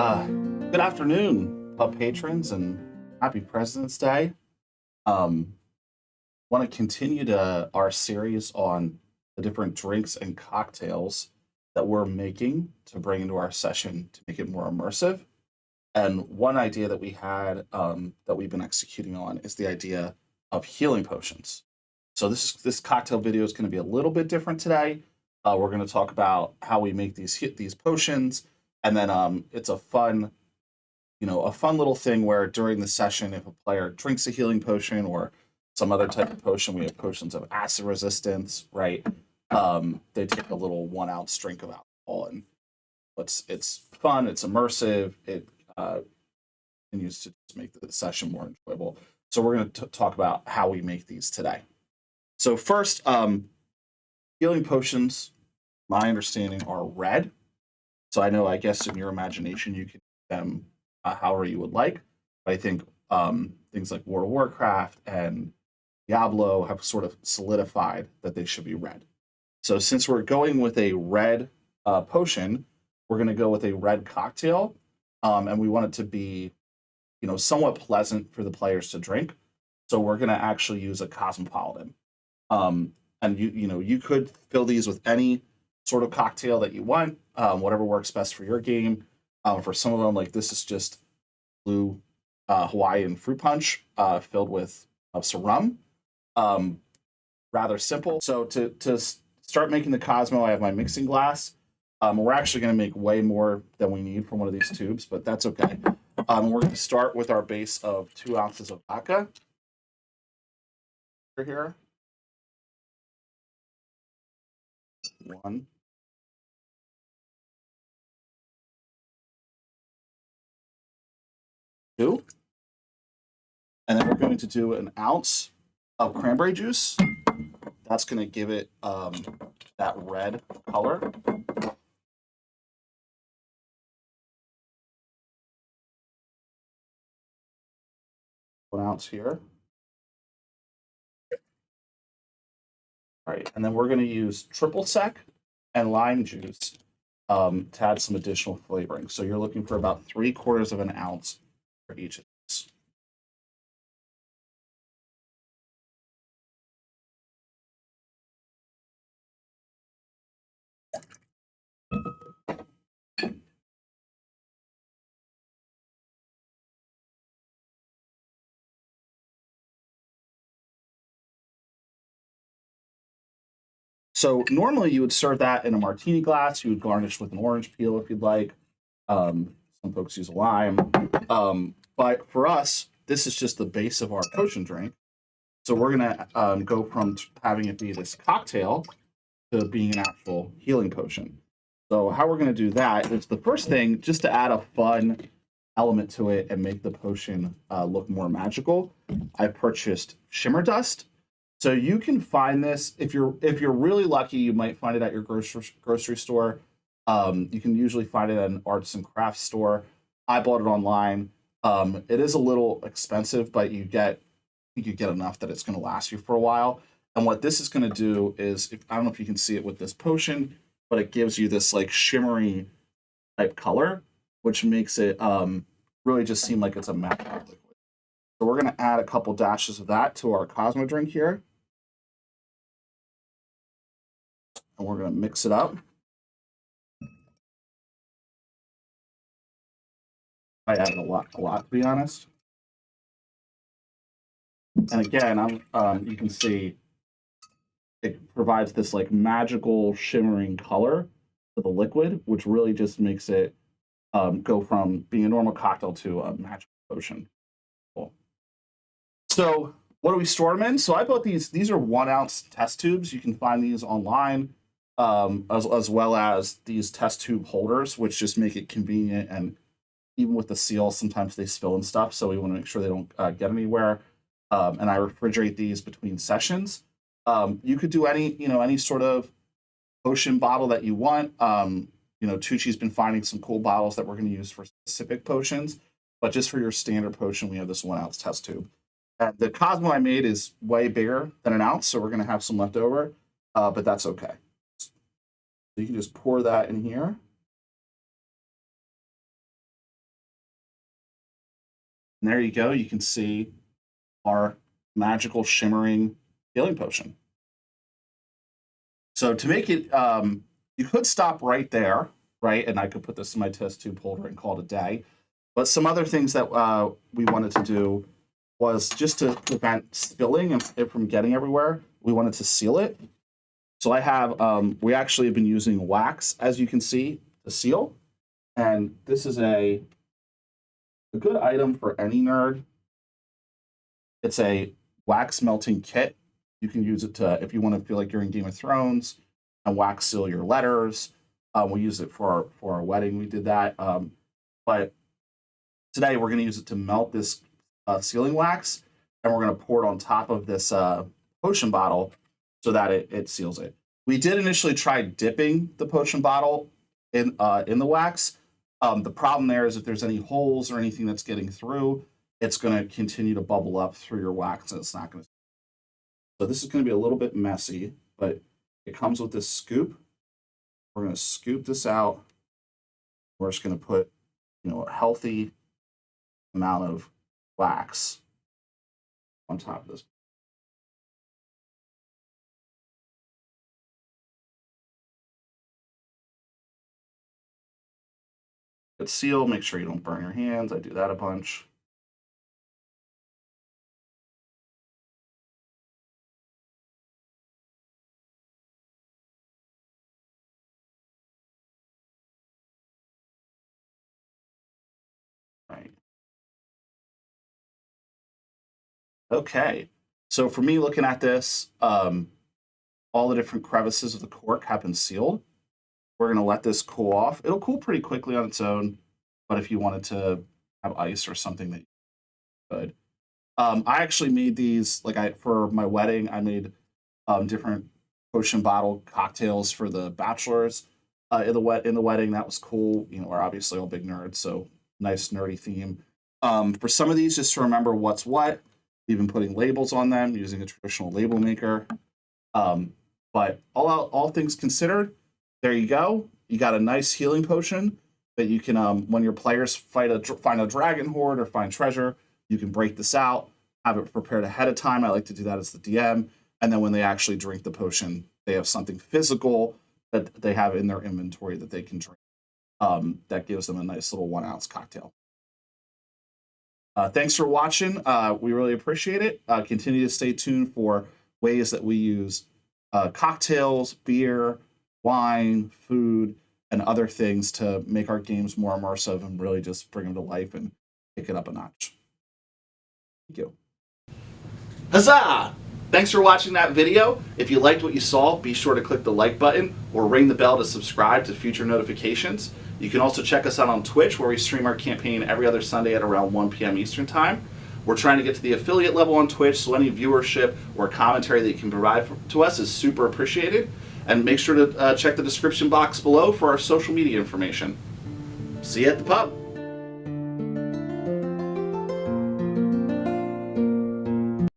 Good afternoon, pub patrons, and happy President's Day. Want to continue our series on the different drinks and cocktails that we're making to bring into our session to make it more immersive. And one idea that we had that we've been executing on is the idea of healing potions. So this cocktail video is going to be a little bit different today. We're going to talk about how we make these potions, and then it's a fun little thing where during the session, if a player drinks a healing potion or some other type of potion, we have potions of acid resistance, right? They take a little 1 ounce drink of alcohol, and it's fun, it's immersive, it continues to just make the session more enjoyable. So we're going to talk about how we make these today. So first, healing potions, my understanding, are red. So I guess in your imagination, you can do them however you would like. But I think things like World of Warcraft and Diablo have sort of solidified that they should be red. So since we're going with a red potion, we're going to go with a red cocktail, and we want it to be, somewhat pleasant for the players to drink. So we're going to actually use a cosmopolitan. And you could fill these with any sort of cocktail that you want, whatever works best for your game. For some of them, like this is just blue Hawaiian fruit punch filled with some rum. Rather simple. So to start making the Cosmo, I have my mixing glass. We're actually going to make way more than we need from one of these tubes, but that's okay. We're going to start with our base of 2 ounces of vodka. Here. 1. 2. And then we're going to do an ounce of cranberry juice. That's going to give it that red color. One ounce here. All right, and then we're going to use triple sec and lime juice to add some additional flavoring. So you're looking for about 3/4 of an ounce for each of these. So normally you would serve that in a martini glass. You would garnish with an orange peel if you'd like. Some folks use a lime. But for us, this is just the base of our potion drink. So we're going to go from having it be this cocktail to being an actual healing potion. So how we're going to do that is the first thing, just to add a fun element to it and make the potion look more magical, I purchased shimmer dust. So you can find this if you're really lucky, you might find it at your grocery store. You can usually find it at an arts and crafts store. I bought it online. It is a little expensive, but you get enough that it's going to last you for a while. And what this is going to do is, I don't know if you can see it with this potion, but it gives you this like shimmery type color, which makes it really just seem like it's a magical liquid. So we're going to add a couple dashes of that to our Cosmo drink here. And we're going to mix it up. I added a lot to be honest. And again, you can see it provides this like magical shimmering color to the liquid, which really just makes it go from being a normal cocktail to a magical potion. Cool. So what do we store them in? So I bought these. These are 1 ounce test tubes. You can find these online, as well as these test tube holders, which just make it convenient. And even with the seal, sometimes they spill and stuff. So we want to make sure they don't get anywhere. And I refrigerate these between sessions. You could do any sort of potion bottle that you want. Tucci's been finding some cool bottles that we're going to use for specific potions. But just for your standard potion, we have this 1 ounce test tube. The Cosmo I made is way bigger than an ounce, so we're going to have some left over, but that's okay. So you can just pour that in here. And there you go. You can see our magical shimmering healing potion. So to make it, you could stop right there, right? And I could put this in my test tube holder and call it a day. But some other things that we wanted to do was just to prevent spilling and it from getting everywhere. We wanted to seal it. So I have, we actually have been using wax, as you can see, to seal. And this is a good item for any nerd. It's a wax melting kit. You can use it to, if you want to feel like you're in Game of Thrones, and wax seal your letters. We use it for our wedding. We did that. But today we're going to use it to melt this sealing wax, and we're going to pour it on top of this potion bottle so that it seals it. We did initially try dipping the potion bottle in the wax. The problem there is if there's any holes or anything that's getting through, it's going to continue to bubble up through your wax, and it's not going to. So this is going to be a little bit messy, but it comes with this scoop. We're going to scoop this out. We're just going to put, a healthy amount of wax on top of this. Good seal. Make sure you don't burn your hands. I do that a bunch. Right. Okay. So for me, looking at this, all the different crevices of the cork have been sealed. We're going to let this cool off. It'll cool pretty quickly on its own, but if you wanted to have ice or something that you could. I actually made these, for my wedding, I made different potion bottle cocktails for the bachelors in the wedding. That was cool. We're obviously all big nerds, so nice nerdy theme. For some of these, just to remember what's what, we've been putting labels on them using a traditional label maker. But all things considered, there you go. You got a nice healing potion that you can, when your players find a dragon horde or find treasure, you can break this out, have it prepared ahead of time. I like to do that as the DM. And then when they actually drink the potion, they have something physical that they have in their inventory that they can drink. That gives them a nice little 1 ounce cocktail. Thanks for watching. We really appreciate it. Continue to stay tuned for ways that we use cocktails, beer, wine, food, and other things to make our games more immersive and really just bring them to life and pick it up a notch. Thank you. Huzzah! Thanks for watching that video. If you liked what you saw, be sure to click the like button or ring the bell to subscribe to future notifications. You can also check us out on Twitch, where we stream our campaign every other Sunday at around 1 p.m. Eastern Time. We're trying to get to the affiliate level on Twitch, so any viewership or commentary that you can provide to us is super appreciated. And make sure to check the description box below for our social media information. See you at the pub.